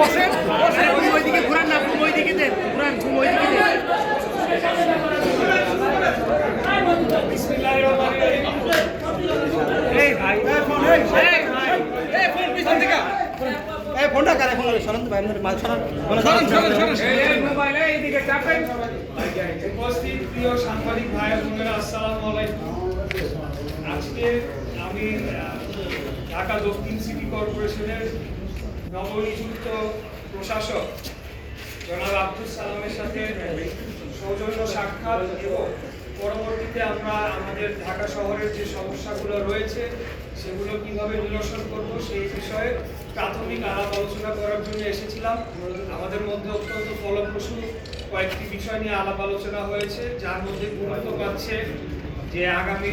বসেন ওইদিকে ঘুরান না, ওইদিকে দেন, ঘুরান ওইদিকে দেন। এই ভাই ফোন, এই ভাই এই ফোন পিছন থেকে, এই ফোনটা কারে ফোন করে সরান ভাই, আমাদের সরান সরান এই মোবাইল এইদিকে চাপেন। উপস্থিত প্রিয় সাংবাদিক ভাই বোনেরা, আসসালামু আলাইকুম। আজকে আমি ঢাকা দক্ষিণ সিটি কর্পোরেশনের নবনিযুক্ত প্রশাসক জনাব আব্দুল সালামের সাথে সৌজন্য সাক্ষাৎ এবং পরবর্তীতে আমরা আমাদের ঢাকা শহরের যে সমস্যাগুলো রয়েছে সেগুলো কিভাবে নিরসন করব সেই বিষয়ে প্রাথমিক আলাপ আলোচনা করার জন্য এসেছিলাম। আমাদের মধ্যে অত্যন্ত ফলপ্রসূ কয়েকটি বিষয় নিয়ে আলাপ আলোচনা হয়েছে, যার মধ্যে গুরুত্ব পাচ্ছে যে আগামী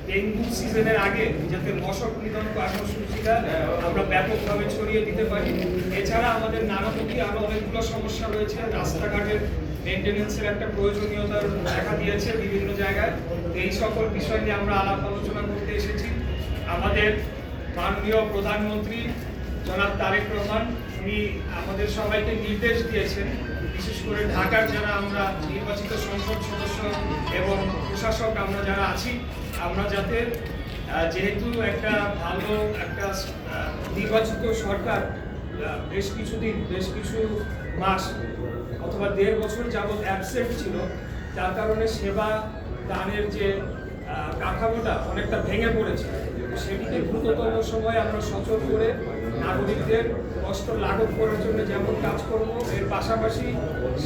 ডেঙ্গু সিজনের আগে যাতে মশক নিধন কর্মসূচিটা আমরা ব্যাপকভাবে ছড়িয়ে দিতে পারি। এছাড়া আমাদের নানামুখী আরও অনেকগুলো সমস্যা রয়েছে। রাস্তাঘাটের মেনটেন্যান্সের একটা প্রয়োজনীয়তা দেখা দিয়েছে বিভিন্ন জায়গায়। এই সকল বিষয় নিয়ে আমরা আলাপ আলোচনা করতে এসেছি। আমাদের মাননীয় প্রধানমন্ত্রী জনাব তারেক রহমান উনি আমাদের সবাইকে নির্দেশ দিয়েছেন, বিশেষ করে ঢাকার যারা আমরা নির্বাচিত সংসদ সদস্য এবং প্রশাসক আমরা যারা আছি, আমরা যাতে যেহেতু একটা ভালো একটা নির্বাচিত সরকার বেশ কিছু মাস অথবা 1.5 বছর যাবৎ অ্যাবসেন্ট ছিল, যার কারণে সেবা দানের যে কাঠামোটা অনেকটা ভেঙে পড়েছে। সেটিকে দ্রুততম সময় আমরা সচল করে নাগরিকদের কষ্ট লাঘব করার জন্য যেমন কাজ করব, এর পাশাপাশি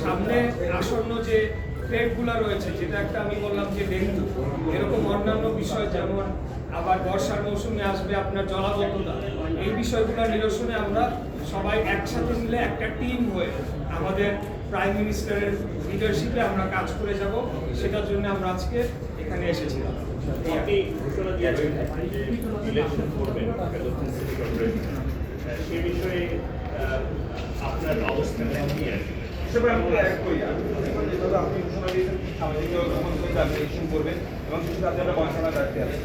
সামনে আসন্ন যে থ্রেটগুলো রয়েছে, যেটা একটা আমি বললাম যে ডেঙ্গু, এরকম অন্যান্য বিষয় যেমন আবার বর্ষার মৌসুমে আসবে আপনার জলাবদ্ধতা, এই বিষয়গুলো নিরসনে আমরা সবাই একসাথে মিলে একটা টিম হয়ে আমাদের প্রাইম মিনিস্টারের লিডারশিপে আমরা কাজ করে যাব। সেটার জন্য আমরা আজকে এখানে এসেছিলাম। আপনি ঘোষণা দিয়েছেন যে ইলেকশন করবেন সে বিষয়ে আপনার অবস্থানটা কি আছে? আপনি ঘোষণা দিয়েছেন সামাজিক ইলেকশন করবেন এবং কিছু আপনারা বয়সনা দায়িত্বে আছে,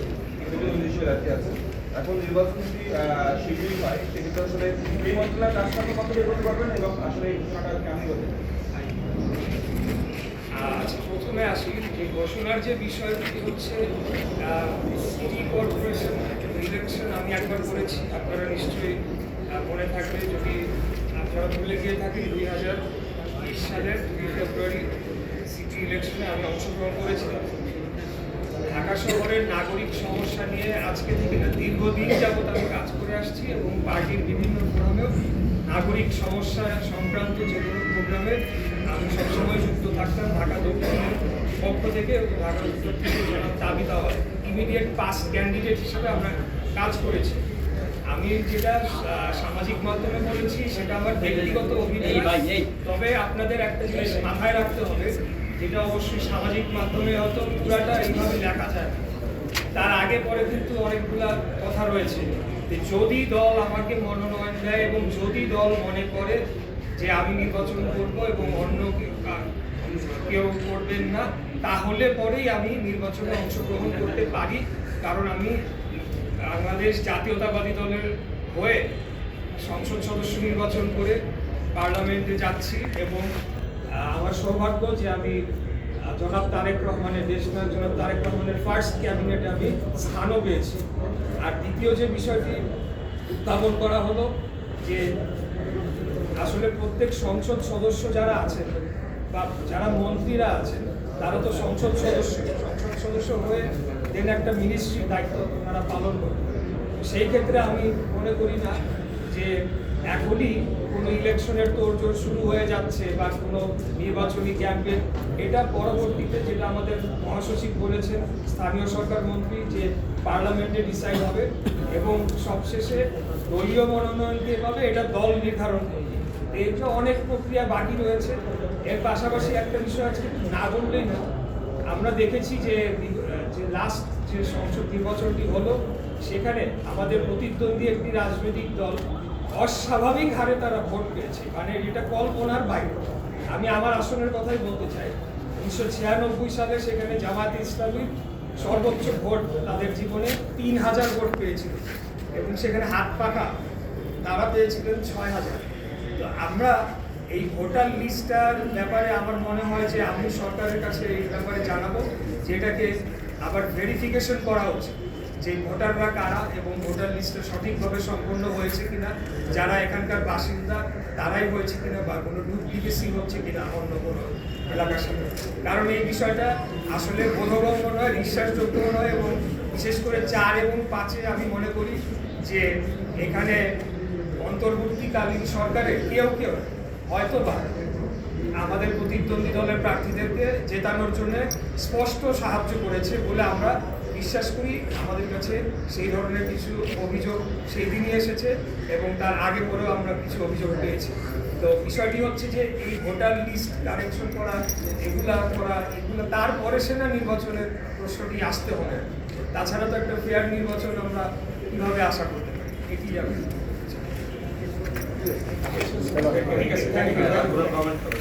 দায়িত্বে আছে। এখন নির্বাচন যদি শীঘ্রই হয়, সেক্ষেত্রে আসলে এই মন্ত্রণালয়ের কাজটা কত করতে পারবেন এবং আসলে এই ঘোষণাটা কেমন করতে পারবেন? আচ্ছা, প্রথমে আসি যে ঘোষণার যে বিষয়টি হচ্ছে সিটি কর্পোরেশন ইলেকশন আমি একবার করেছি, আপনারা নিশ্চয়ই মনে থাকবে, যদি আপনারা ভুলে গিয়ে থাকেন 2020 সালের 2 ফেব্রুয়ারি সিটি ইলেকশনে আমি অংশগ্রহণ করেছিলাম। ঢাকা শহরের নাগরিক সমস্যা নিয়ে আজকে থেকে না, দীর্ঘদিন যাবৎ আমি কাজ করে আসছি এবং পার্টির বিভিন্ন প্রোগ্রামেও নাগরিক সমস্যা সংক্রান্ত যে কোনো প্রোগ্রামে আমি সবসময় যুক্ত থাকতাম। ঢাকা দক্ষিণের পক্ষ থেকে এবং ঢাকা উত্তর থেকে দাবি দেওয়া ইমিডিয়েট পাস ক্যান্ডিডেট হিসেবে আমরা কাজ করেছি। আমি যেটা সামাজিক মাধ্যমে বলেছি সেটা আমার ব্যক্তিগত অভিজ্ঞতা, তবে আপনাদের একটা জিনিস মাথায় রাখতে হবে, যেটা অবশ্যই সামাজিক মাধ্যমে হয়তো পুরাটা এইভাবে লেখা যায়, তার আগে পরে কিন্তু অনেকগুলা কথা রয়েছে। যদি দল আমাকে মনোনয়ন দেয় এবং যদি দল মনে করে যে আমি নির্বাচন করব এবং অন্য কেউ করবেন না, তাহলে পরেই আমি নির্বাচনে অংশগ্রহণ করতে পারি। কারণ আমি বাংলাদেশ জাতীয়তাবাদী দলের হয়ে সংসদ সদস্য নির্বাচন করে পার্লামেন্টে যাচ্ছি এবং আমার সৌভাগ্য যে আমি জনাব তারেক রহমানের, দেশনায়ক জনাব তারেক রহমানের ফার্স্ট ক্যাবিনেটে আমি স্থানও পেয়েছি। আর দ্বিতীয় যে বিষয়টি উত্থাপন করা হলো যে আসলে প্রত্যেক সংসদ সদস্য যারা আছেন বা যারা মন্ত্রীরা আছেন, তারা তো সংসদ সদস্য হয়ে দেন একটা মিনিস্ট্রির দায়িত্ব তারা পালন করে। সেই ক্ষেত্রে আমি মনে করি না যে এখনই কোনো ইলেকশনের তোড়জোড় শুরু হয়ে যাচ্ছে বা কোনো নির্বাচনী ক্যাম্পেইন, এটা পরবর্তীতে যেটা আমাদের মহাসচিব বলেছেন স্থানীয় সরকার মন্ত্রী, যে পার্লামেন্টে ডিসাইড হবে এবং সবশেষে দলীয় মনোনয়ন কে পাবে এটা দল নির্ধারণ করবে। এই যে অনেক প্রক্রিয়া বাকি রয়েছে। এর পাশাপাশি একটা বিষয় আছে, না বললেই না, আমরা দেখেছি যে লাস্ট যে সংসদ নির্বাচনটি হলো, সেখানে আমাদের প্রতিদ্বন্দ্বী একটি রাজনৈতিক দল অস্বাভাবিক হারে তারা ভোট পেয়েছে, মানে এটা কল্পনার বাইরে। আমি আমার আসনের কথাই বলতে চাই, 1996 সালে সেখানে জামায়াতে ইসলামী সর্বোচ্চ ভোট তাদের জীবনে 3000 ভোট পেয়েছিল এবং সেখানে হাত পাখা তারা পেয়েছিলেন 6,000। তো আমরা এই ভোটার লিস্টটার ব্যাপারে আমার মনে হয় যে আমি সরকারের কাছে এই ব্যাপারে জানাবো, যেটাকে আবার ভেরিফিকেশন করা উচিত যে ভোটাররা কারা এবং ভোটার লিস্টটা সঠিকভাবে সম্পন্ন হয়েছে কিনা, যারা এখানকার বাসিন্দা তারাই হয়েছে কিনা, বা কোনো ডুপ্লিকেসি হচ্ছে কিনা অন্য কোনো এলাকার সাথে। কারণ এই বিষয়টা আসলে বোধগম্য নয়, বিশ্বাসযোগ্য নয়, এবং বিশেষ করে 4 এবং 5-এ আমি মনে করি যে এখানে অন্তর্বর্তীকালীন সরকারের কেউ হয়তো বা আমাদের প্রতিদ্বন্দ্বী দলের প্রার্থীদেরকে জেতানোর জন্য স্পষ্ট সাহায্য করেছে বলে আমরা বিশ্বাস করি। আমাদের কাছে সেই ধরনের কিছু অভিযোগ সেই দিনই এসেছে এবং তার আগে পরেও আমরা কিছু অভিযোগ পেয়েছি। তো বিষয়টি হচ্ছে যে এই ভোটার লিস্ট কারেকশন করা, এগুলো তারপরে সেনা নির্বাচনের প্রশ্নটি আসতে হবে। তাছাড়া তো একটা ফেয়ার নির্বাচন আমরা কীভাবে আশা করতে পারি, এটি আমি ঠিক আছে, থ্যাংক ইউ।